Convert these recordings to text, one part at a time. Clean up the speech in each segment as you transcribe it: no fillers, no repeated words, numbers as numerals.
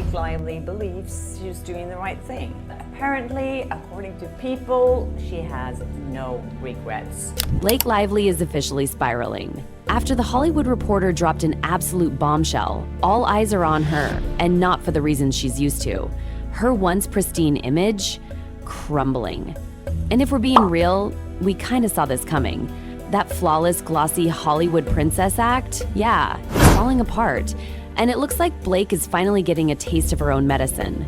Blake Lively believes she's doing the right thing. Apparently, according to People, she has no regrets. Blake Lively is officially spiraling. After The Hollywood Reporter dropped an absolute bombshell, all eyes are on her, and not for the reasons she's used to. Her once pristine image, crumbling. And if we're being real, we kind of saw this coming. That flawless, glossy Hollywood princess act, yeah, it's falling apart. And it looks like Blake is finally getting a taste of her own medicine.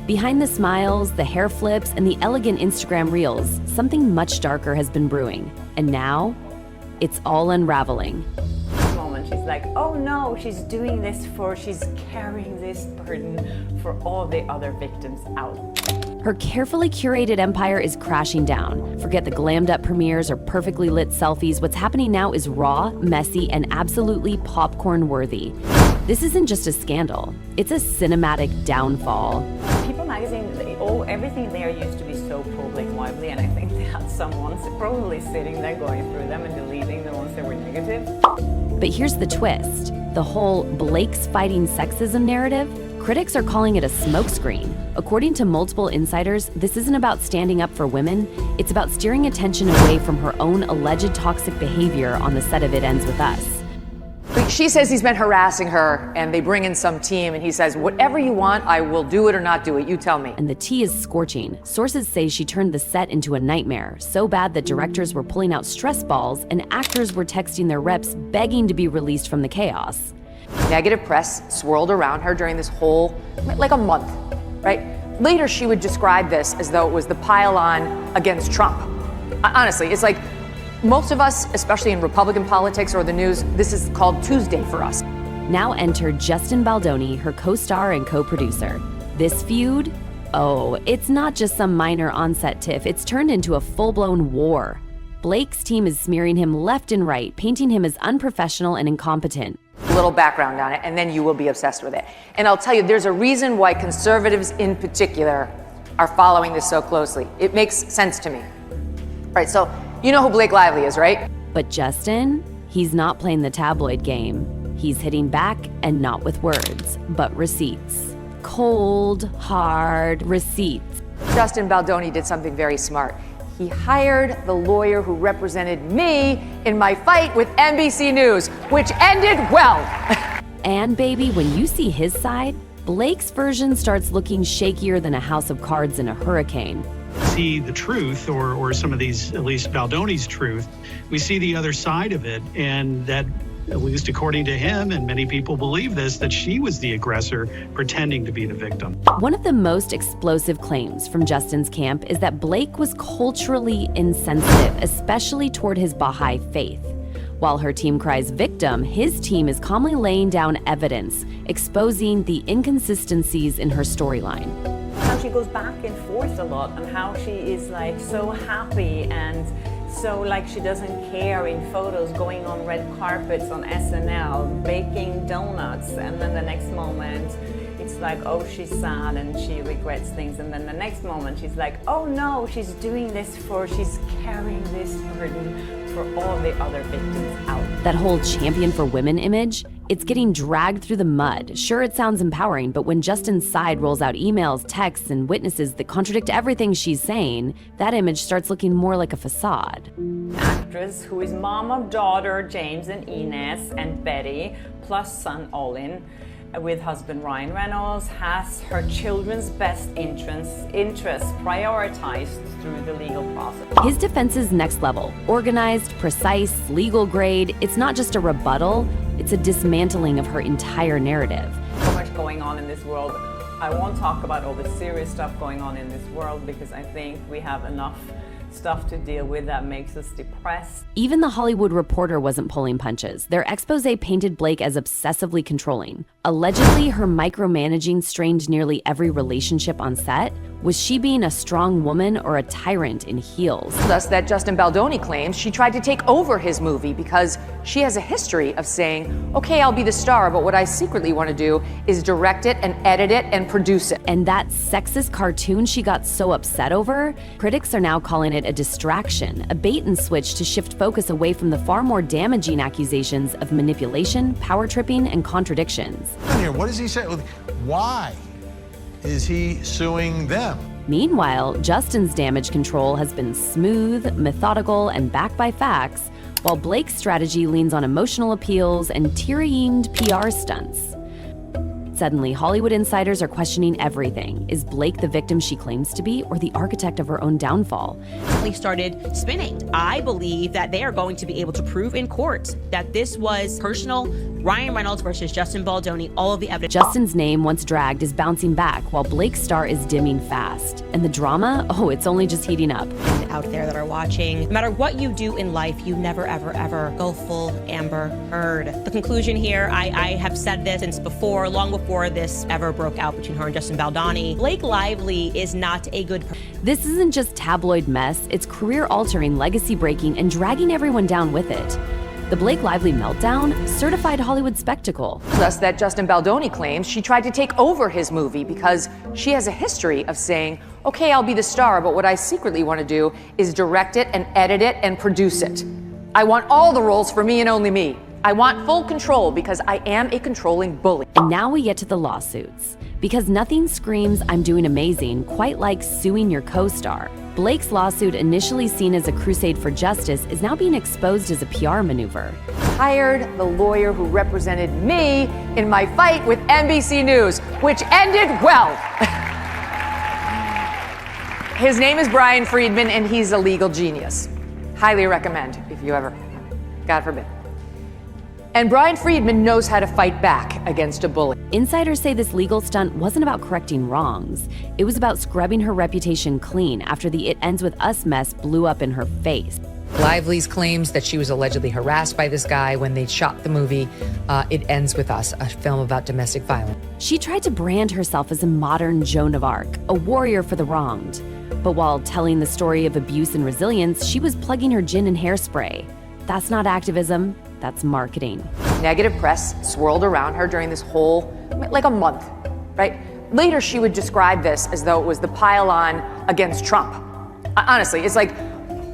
Behind the smiles, the hair flips, and the elegant Instagram reels, something much darker has been brewing. And now, it's all unraveling. She's like, oh no, she's doing this she's carrying this burden for all the other victims out. Her carefully curated empire is crashing down. Forget the glammed up premieres or perfectly lit selfies. What's happening now is raw, messy, and absolutely popcorn worthy. This isn't just a scandal, it's a cinematic downfall. People magazine, everything there used to be so pro-Blake Lively, and I think they had someone probably sitting there going through them and deleting the ones that were negative. But here's the twist. The whole Blake's fighting sexism narrative, critics are calling it a smokescreen. According to multiple insiders, this isn't about standing up for women, it's about steering attention away from her own alleged toxic behavior on the set of It Ends With Us. She says he's been harassing her, and they bring in some team, and he says, whatever you want, I will do it or not do it, you tell me. And the tea is scorching. Sources say she turned the set into a nightmare, so bad that directors were pulling out stress balls and actors were texting their reps begging to be released from the chaos. Negative press swirled around her during this whole, like a month, right? Later, she would describe this as though it was the pile-on against Trump. Honestly, it's like, most of us, especially in Republican politics or the news, this is called Tuesday for us. Now enter Justin Baldoni, her co-star and co-producer. This feud? Oh, it's not just some minor on-set tiff, it's turned into a full-blown war. Blake's team is smearing him left and right, painting him as unprofessional and incompetent. A little background on it, and then you will be obsessed with it. And I'll tell you, there's a reason why conservatives in particular are following this so closely. It makes sense to me. Right, so you know who Blake Lively is, right? But Justin, he's not playing the tabloid game. He's hitting back, and not with words, but receipts. Cold, hard receipts. Justin Baldoni did something very smart. He hired the lawyer who represented me in my fight with NBC News, which ended well. And baby, when you see his side, Blake's version starts looking shakier than a house of cards in a hurricane. See the truth, or some of these, at least Baldoni's truth, we see the other side of it, and that, at least according to him, and many people believe this, that she was the aggressor pretending to be the victim. One of the most explosive claims from Justin's camp is that Blake was culturally insensitive, especially toward his Baha'i faith. While her team cries victim, his team is calmly laying down evidence, exposing the inconsistencies in her storyline. How she goes back and forth a lot, and how she is like so happy and so like she doesn't care in photos, going on red carpets on SNL, baking donuts, and then the next moment it's like, oh, she's sad and she regrets things, and then the next moment she's like, oh no, she's doing this she's carrying this burden for all the other victims out. That whole champion for women image, it's getting dragged through the mud. Sure, it sounds empowering, but when Justin's side rolls out emails, texts, and witnesses that contradict everything she's saying, that image starts looking more like a facade. Actress who is mom of daughter James and Inez and Betty, plus son Olin, with husband Ryan Reynolds, has her children's best interests prioritized through the legal process. His defense is next level. Organized, precise, legal grade. It's not just a rebuttal, it's a dismantling of her entire narrative. So much going on in this world. I won't talk about all the serious stuff going on in this world because I think we have enough stuff to deal with that makes us depressed. Even The Hollywood Reporter wasn't pulling punches. Their expose painted Blake as obsessively controlling. Allegedly, her micromanaging strained nearly every relationship on set. Was she being a strong woman or a tyrant in heels? Thus, that Justin Baldoni claims she tried to take over his movie because she has a history of saying, okay, I'll be the star, but what I secretly want to do is direct it and edit it and produce it. And that sexist cartoon she got so upset over, critics are now calling it a distraction, a bait and switch to shift focus away from the far more damaging accusations of manipulation, power tripping, and contradictions. What does he say? Why? is he suing them? Meanwhile, Justin's damage control has been smooth, methodical, and backed by facts, while Blake's strategy leans on emotional appeals and teary-eyed PR stunts. Suddenly, Hollywood insiders are questioning everything. Is Blake the victim she claims to be, or the architect of her own downfall? They started spinning. I believe that they are going to be able to prove in court that this was personal Ryan Reynolds versus Justin Baldoni, all of the evidence. Justin's name, once dragged, is bouncing back, while Blake's star is dimming fast. And the drama? Oh, it's only just heating up. Out there that are watching, no matter what you do in life, you never, ever, ever go full Amber Heard. The conclusion here, I have said this since before, long before this ever broke out between her and Justin Baldoni. Blake Lively is not a good person. This isn't just tabloid mess, it's career-altering, legacy-breaking, and dragging everyone down with it. The Blake Lively meltdown, certified Hollywood spectacle. Thus, that Justin Baldoni claims she tried to take over his movie because she has a history of saying, okay, I'll be the star, but what I secretly want to do is direct it and edit it and produce it. I want all the roles for me and only me. I want full control because I am a controlling bully. And now we get to the lawsuits. Because nothing screams I'm doing amazing quite like suing your co-star. Blake's lawsuit, initially seen as a crusade for justice, is now being exposed as a PR maneuver. Hired the lawyer who represented me in my fight with NBC News, which ended well. His name is Brian Friedman, and he's a legal genius. Highly recommend if you ever, God forbid. And Brian Friedman knows how to fight back against a bully. Insiders say this legal stunt wasn't about correcting wrongs. It was about scrubbing her reputation clean after the It Ends With Us mess blew up in her face. Lively's claims that she was allegedly harassed by this guy when they shot the movie It Ends With Us, a film about domestic violence. She tried to brand herself as a modern Joan of Arc, a warrior for the wronged. But while telling the story of abuse and resilience, she was plugging her gin and hairspray. That's not activism, that's marketing. Negative press swirled around her during this whole, like a month, right? Later, she would describe this as though it was the pile-on against Trump. Honestly, it's like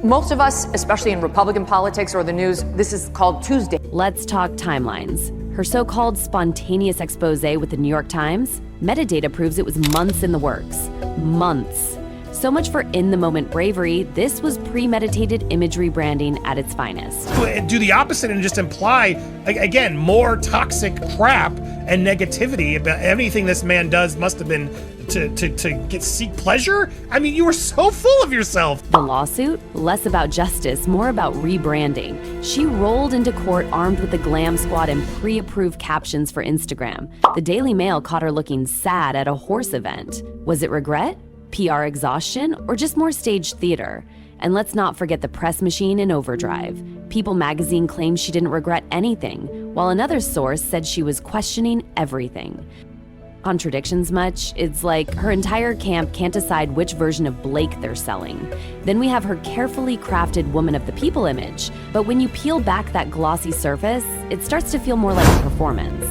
most of us, especially in Republican politics or the news, this is called Tuesday. Let's talk timelines. Her so-called spontaneous expose with the New York Times, metadata proves it was months in the works. Months. So much for in-the-moment bravery. This was premeditated imagery branding at its finest. Do the opposite and just imply, again, more toxic crap and negativity about everything this man does must have been to seek pleasure? I mean, you were so full of yourself. The lawsuit? Less about justice, more about rebranding. She rolled into court armed with the glam squad and pre-approved captions for Instagram. The Daily Mail caught her looking sad at a horse event. Was it regret? PR exhaustion, or just more staged theater? And let's not forget the press machine in overdrive. People magazine claims she didn't regret anything, while another source said she was questioning everything. Contradictions much? It's like her entire camp can't decide which version of Blake they're selling. Then we have her carefully crafted woman of the people image, but when you peel back that glossy surface, it starts to feel more like a performance.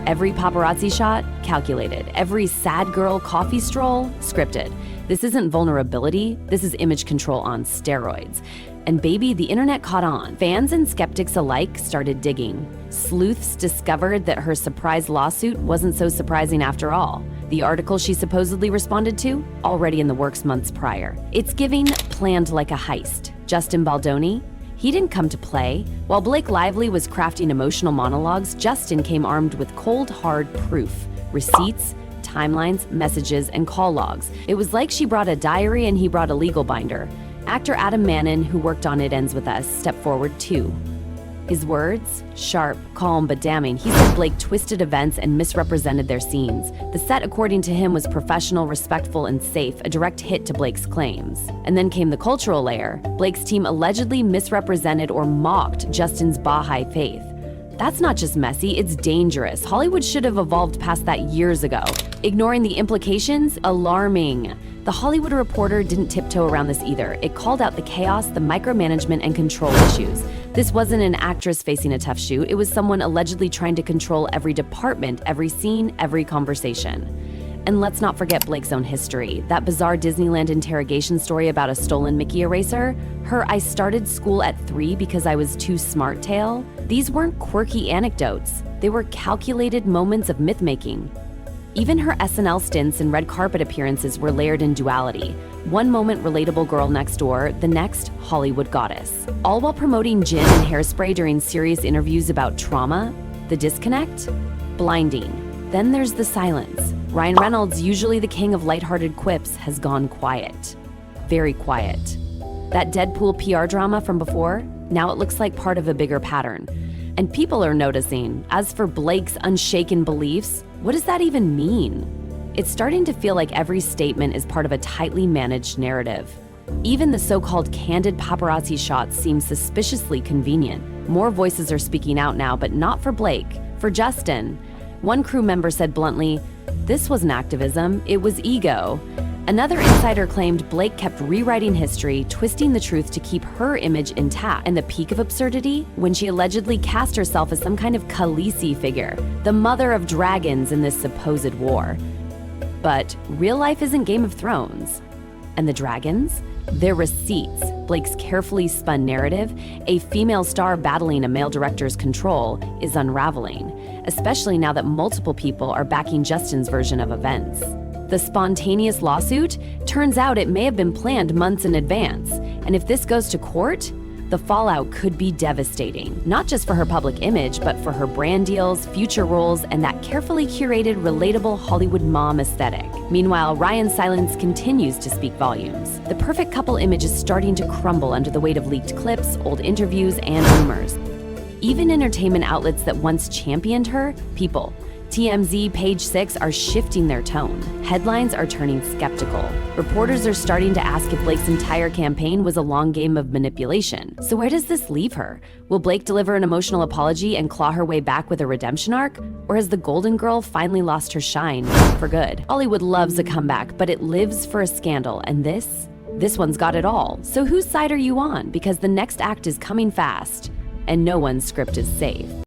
Every paparazzi shot, calculated. Every sad girl coffee stroll, scripted. This isn't vulnerability, this is image control on steroids. And baby, the internet caught on. Fans and skeptics alike started digging. Sleuths discovered that her surprise lawsuit wasn't so surprising after all. The article she supposedly responded to, already in the works months prior. It's giving planned like a heist. Justin Baldoni? He didn't come to play. While Blake Lively was crafting emotional monologues, Justin came armed with cold, hard proof. Receipts, timelines, messages, and call logs. It was like she brought a diary and he brought a legal binder. Actor Adam Mannon, who worked on It Ends With Us, stepped forward too. His words? Sharp, calm, but damning. He said Blake twisted events and misrepresented their scenes. The set, according to him, was professional, respectful, and safe, a direct hit to Blake's claims. And then came the cultural layer. Blake's team allegedly misrepresented or mocked Justin's Baha'i faith. That's not just messy, it's dangerous. Hollywood should have evolved past that years ago. Ignoring the implications? Alarming. The Hollywood Reporter didn't tiptoe around this either. It called out the chaos, the micromanagement, and control issues. This wasn't an actress facing a tough shoot. It was someone allegedly trying to control every department, every scene, every conversation. And let's not forget Blake's own history. That bizarre Disneyland interrogation story about a stolen Mickey eraser, her "I started school at 3 because I was too smart" tale. These weren't quirky anecdotes. They were calculated moments of myth-making. Even her SNL stints and red carpet appearances were layered in duality. One moment relatable girl next door, the next Hollywood goddess. All while promoting gin and hairspray during serious interviews about trauma. The disconnect? Blinding. Then there's the silence. Ryan Reynolds, usually the king of lighthearted quips, has gone quiet. Very quiet. That Deadpool PR drama from before, now it looks like part of a bigger pattern. And people are noticing. As for Blake's unshaken beliefs, what does that even mean? It's starting to feel like every statement is part of a tightly managed narrative. Even the so-called candid paparazzi shots seem suspiciously convenient. More voices are speaking out now, but not for Blake, for Justin. One crew member said bluntly, "This wasn't activism, it was ego." Another insider claimed Blake kept rewriting history, twisting the truth to keep her image intact. And the peak of absurdity? When she allegedly cast herself as some kind of Khaleesi figure, the mother of dragons in this supposed war. But real life isn't Game of Thrones. And the dragons? They're receipts. Blake's carefully spun narrative, a female star battling a male director's control, is unraveling, especially now that multiple people are backing Justin's version of events. The spontaneous lawsuit? Turns out it may have been planned months in advance. And if this goes to court, the fallout could be devastating. Not just for her public image, but for her brand deals, future roles, and that carefully curated, relatable Hollywood mom aesthetic. Meanwhile, Ryan's silence continues to speak volumes. The perfect couple image is starting to crumble under the weight of leaked clips, old interviews, and rumors. Even entertainment outlets that once championed her, People, TMZ, Page Six, are shifting their tone. Headlines are turning skeptical. Reporters are starting to ask if Blake's entire campaign was a long game of manipulation. So where does this leave her? Will Blake deliver an emotional apology and claw her way back with a redemption arc? Or has the Golden Girl finally lost her shine for good? Hollywood loves a comeback, but it lives for a scandal, and this one's got it all. So whose side are you on? Because the next act is coming fast, and no one's script is safe.